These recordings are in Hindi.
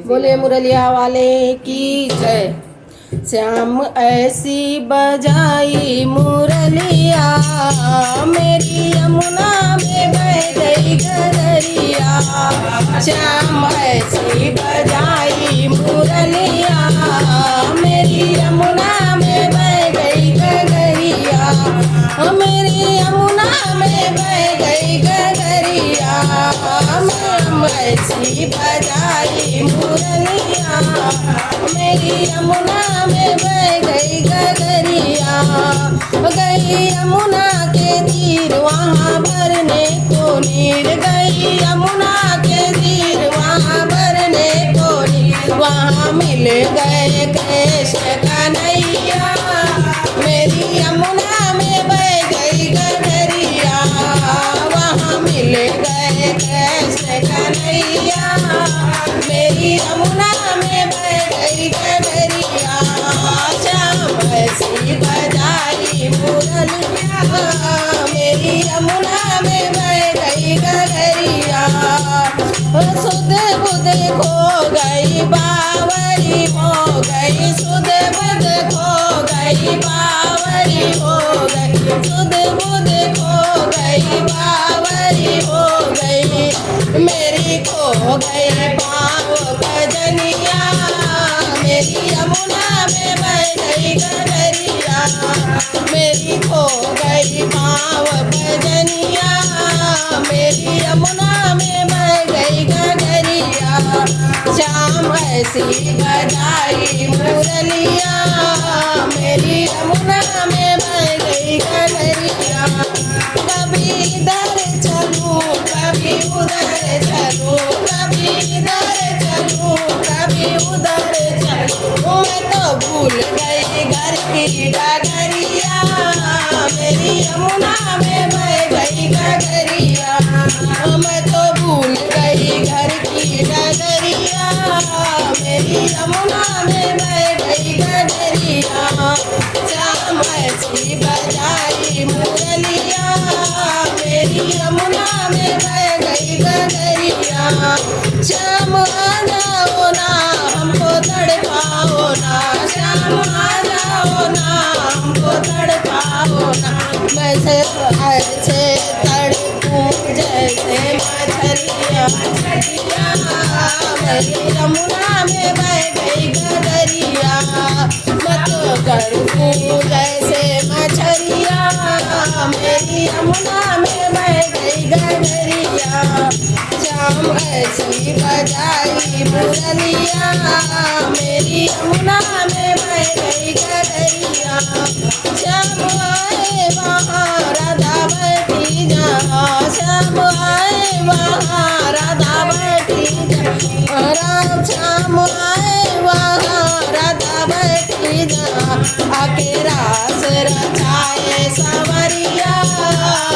बोले मुरलिया वाले की जय। श्याम ऐसी बजाई मुरलिया, मेरी यमुना में बह गई गगरिया। श्याम ऐसी बजाई मुरलिया, मेरी यमुना में बह गई गगरिया। मेरी यमुना में बह गई गगरिया। श्याम ऐसी बजाई मुरलिया, मेरी यमुना में बह गई गगरिया। गई यमुना के तीर वहाँ भरने को नीर, गई यमुना के तीर वहाँ भरने को नीर। वहाँ मिल गए कृष्ण कन्हैया, मेरी यमुना में बह गई गगरिया। वहाँ मिल गए कृष्ण कन्हैया, मेरी यमुना में बह गई गगरिया। श्याम ऐसी बजाई मुरलिया, मेरी यमुना में बह गई गगरिया। सुध बुध खो गई बावरी हो गई, सुध बुध खो गई बावरी हो गई, सुध बुध खो गई बावरी हो गई। मेरी खो गई पाँव भजनिया, मेरी यमुना में बह गई गगरिया। मेरी खो गई पाँव भजनिया, मेरी यमुना में बह गई गगरिया। श्याम ऐसी बजाई मुरलिया, मेरी यमुना में बह गई गगरिया। कभी इधर चलूं कभी उधर चलूं, कभी इधर चलूं कभी उधर चलूं। मैं तो भूल गई घर की डगरिया, मेरी यमुना में बह गई गगरिया। मैं तो भूल गई घर की डगरिया, मेरी यमुना में बह गई गगरिया। श्याम ऐसी बजाई मुरलिया, मेरी यमुना में बह गई गगरिया। श्याम आ जाओ ना हमको तड़पाओ ना, श्याम आ जाओ ना हमको तड़पाओ ना। मैं ऐसे तड़पूं जैसे मछलिया, मेरी यमुना में बह गई गगरिया। मैं तो तड़पूं जैसे मछलिया, मेरी यमुना में बह गई गगरिया। श्याम ऐसी बजाई मुरलिया, मेरी यमुना में बह गई गगरिया। श्याम आए वहाँ राधा बैठी जहाँ, श्याम आए वहाँ राधा बैठी जहाँ। राम श्याम आए वहाँ राधा बैठी जहाँ। आके रास रचाए सवरिया,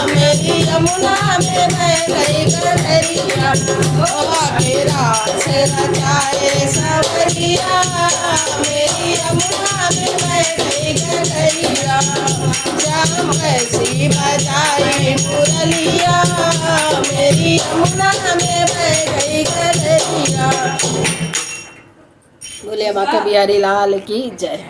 मेरी यमुना में बह गई गगरिया। आके रास रचाए सवरिया, मेरी यमुना में बह गई गगरिया। श्याम ऐसी बजाई मुरलिया, मेरी यमुना में बह गई गगरिया। बोले माता बिहारी लाल की जय।